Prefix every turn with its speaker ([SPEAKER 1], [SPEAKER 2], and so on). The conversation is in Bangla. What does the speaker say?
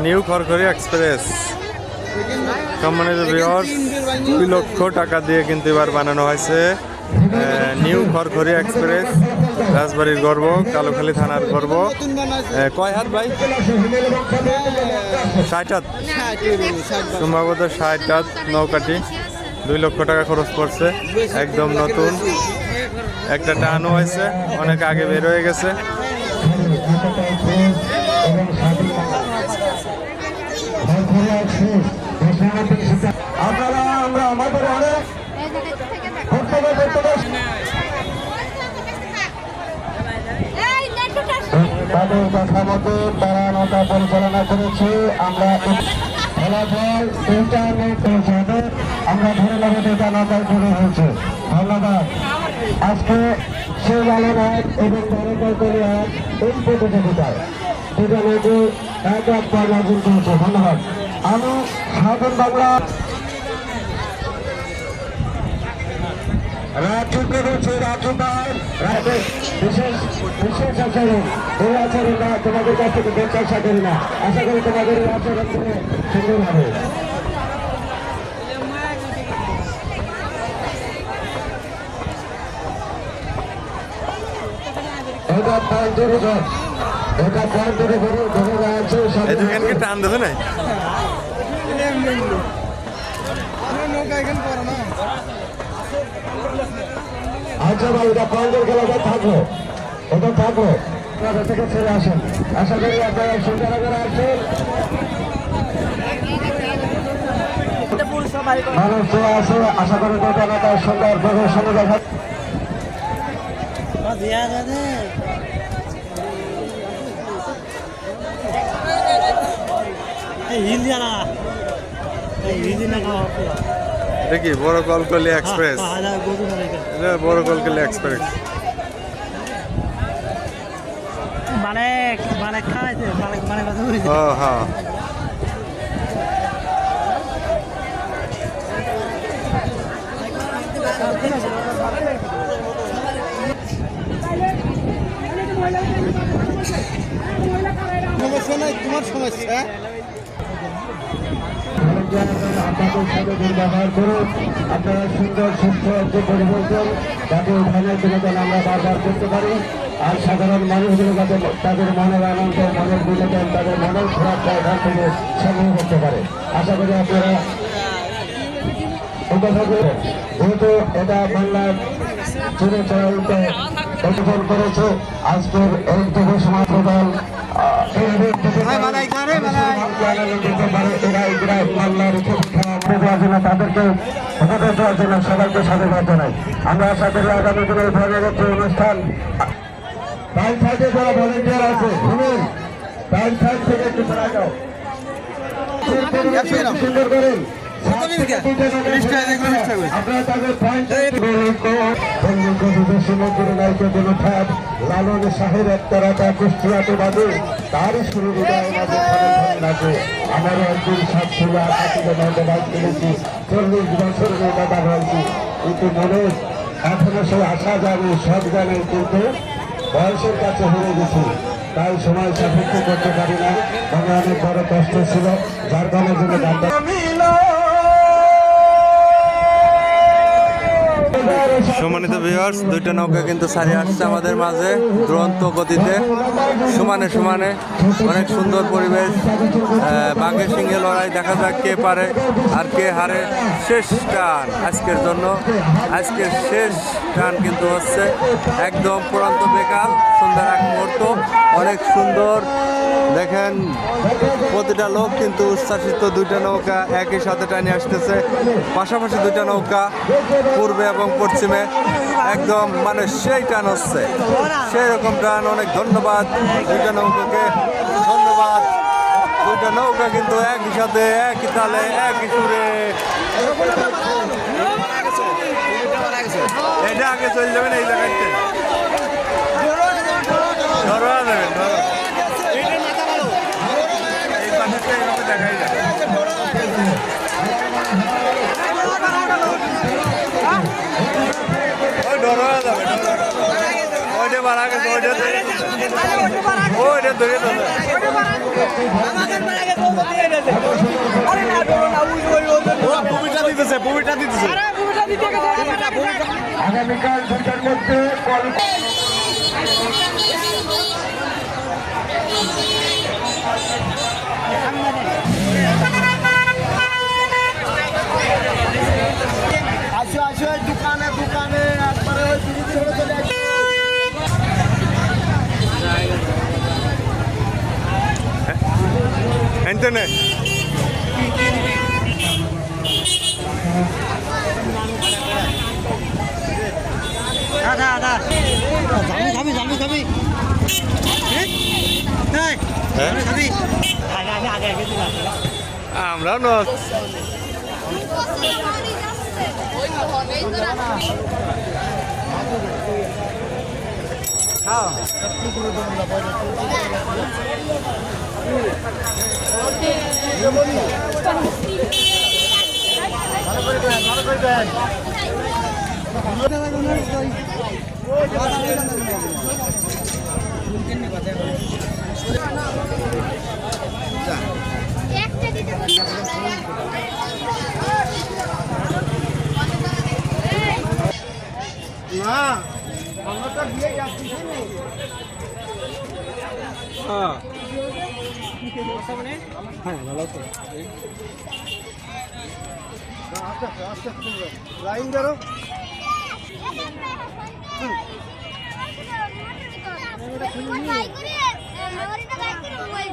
[SPEAKER 1] নিউ খড়খড়ি এক্সপ্রেস সম্মানিত ভিউয়ার্স 2 লক্ষ টাকা দিয়ে কিন্তু এবার বানানো হয়েছে নিউ খড়খড়ি এক্সপ্রেস। রাজবাড়ির গর্ব, কালোখালী থানার গর্ব। কয় হাত ভাই? 60 হাত, সম্ভবত 60 হাত নৌকাটি। 2 লক্ষ টাকা খরচ পড়ছে, একদম নতুন। একটা টানও হয়েছে, অনেক আগে বের হয়ে গেছে।
[SPEAKER 2] তাদের কথা মতো তারা নৌকা পরিচালনা করেছে। আমরা ফলাফল ইন্টারনেট পৌঁছাতে আমরা ধরে নেব দুটা নৌকায় শুরু হয়েছে। ধন্যবাদ। আজকে সেই আলোনাথ এবং ধরকলিয়ার এই প্রতিযোগিতায় দুটো নদী এক পর অর্জন করেছে। ধন্যবাদ। আমি স্বাধীন বাংলা রাজ্যকে রয়েছে রাজ্যপাল বিশেষ আচরণ। এই আচরণটা তোমাদের কাছ থেকে প্রত্যাশা করি না। আশা করি তোমাদের এই আচরণ থেকে সুন্দর হবে। এটা পয়েন্ট ধরে আছে।
[SPEAKER 1] টান দেবে না
[SPEAKER 2] আচ্ছা ভাই, এটা পয়েন্টের খেলাটা থাকলো, ওটা থাকলো। আপনাদের থেকে ছেড়ে আসেন। আশা করি আপনারা সুন্দর করে আসেন। মানুষ যে আছে, আশা করি দোকানটা সুন্দর প্রদর্শনী দেখা।
[SPEAKER 1] দেখি বড় কলকলি এক্সপ্রেস, বড় কলকলি এক্সপ্রেস হ্যাঁ।
[SPEAKER 3] তোমার সমস্যা
[SPEAKER 2] আপনাদের সাথে দুর্ব্যবহার করুন। আপনারা সুন্দর সুস্থ একটি পরিবর্তন যাতে ধানের বিনোদন আমরা বারবার করতে পারি। আর সাধারণ মানুষগুলো যাতে তাদের মনের আনন্দ, মনের বিনোদন, তাদের মনের খারাপ জায়গা থেকে সংগ্রহ করতে পারে। আশা করি আপনারা যেহেতু এটা বাংলার চিরচরাইতে অর্জন করেছে। আজকের এই যুব সমাজ দল তাদেরকে দেওয়ার জন্য সবাইকে সাধুবাদ জানাই। আমরা আশা করি আগামী দিনে ধরনের একটি অনুষ্ঠান ডান সাইডে যারা ভলেন্টিয়ার আছে শুনুন, ডান সাইড থেকে একটু বেড়া যাও, সুন্দর করেন। লালন শাহের একতারাটা কুষ্টিয়াতে বাজে, তারই শুরু নাচে। আমারও একদিন 7 কিনেছি, 40 বছর দাদা হয়েছি, কিন্তু মনে এখনো সেই আশা জানি, সব জানি, কিন্তু বয়সের কাছে হেরে গেছি। তাই সময় সাপেক্ষ করতে পারি না। মনে অনেক বড় কষ্ট ছিল, যার কারণের জন্য গানটা
[SPEAKER 1] সম্মানিত ভিউয়ার্স, দুইটা নৌকা কিন্তু ছাড়িয়ে আসছে আমাদের মাঝে দুরন্ত গতিতে, সমানে সমানে। অনেক সুন্দর পরিবেশ, বাঘের সিংহে লড়াই। দেখা যাক কে পারে আর কে হারে। শেষ টান আজকের জন্য, আজকের শেষ টান কিন্তু হচ্ছে একদম পুরান্ত বেকার। সুন্দর এক মুহূর্ত, অনেক সুন্দর। দেখেন প্রতিটা লোক কিন্তু উচ্ছ্বাসিত। দুইটা নৌকা একই সাথে টানে আসতেছে, পাশাপাশি দুইটা নৌকা পূর্বে এবং পশ্চিমে, একদম মানে সেই টান হচ্ছে, সেই রকম টান। অনেক ধন্যবাদ দুইটা নৌকাকে, ধন্যবাদ। দুইটা নৌকা কিন্তু একই সাথে, একই তালে, একই সুরে। এটা আগে চলে যাবেন এই জায়গাতে, ধরা দেবেন, এই পাশে দেখাই যাবে। ওই ধরা যাবে, ওইটা বাড়া গেছে ওইটা ধরে তো ভূমিটা দিতেছে
[SPEAKER 2] আগামীকাল 2টার মধ্যে
[SPEAKER 3] আসো আসো দোকানে দোকানে একবারে ওই বিরিতি হয়ে চলে আসো
[SPEAKER 1] এন্টনে
[SPEAKER 3] আদা আদা যাবি যাবি যাবি যাবি আগে আগে আগে আগে
[SPEAKER 1] আমরাও নয়
[SPEAKER 3] খাও ভালো করে দেন ভালো করে দেন
[SPEAKER 4] একটা দিতে
[SPEAKER 3] না আমরা তো দিয়ে যাচ্ছি হ্যাঁ ভালো তো আস্তে আস্তে আস্তে লাইন ধরো
[SPEAKER 4] বাইক করে মোবাইল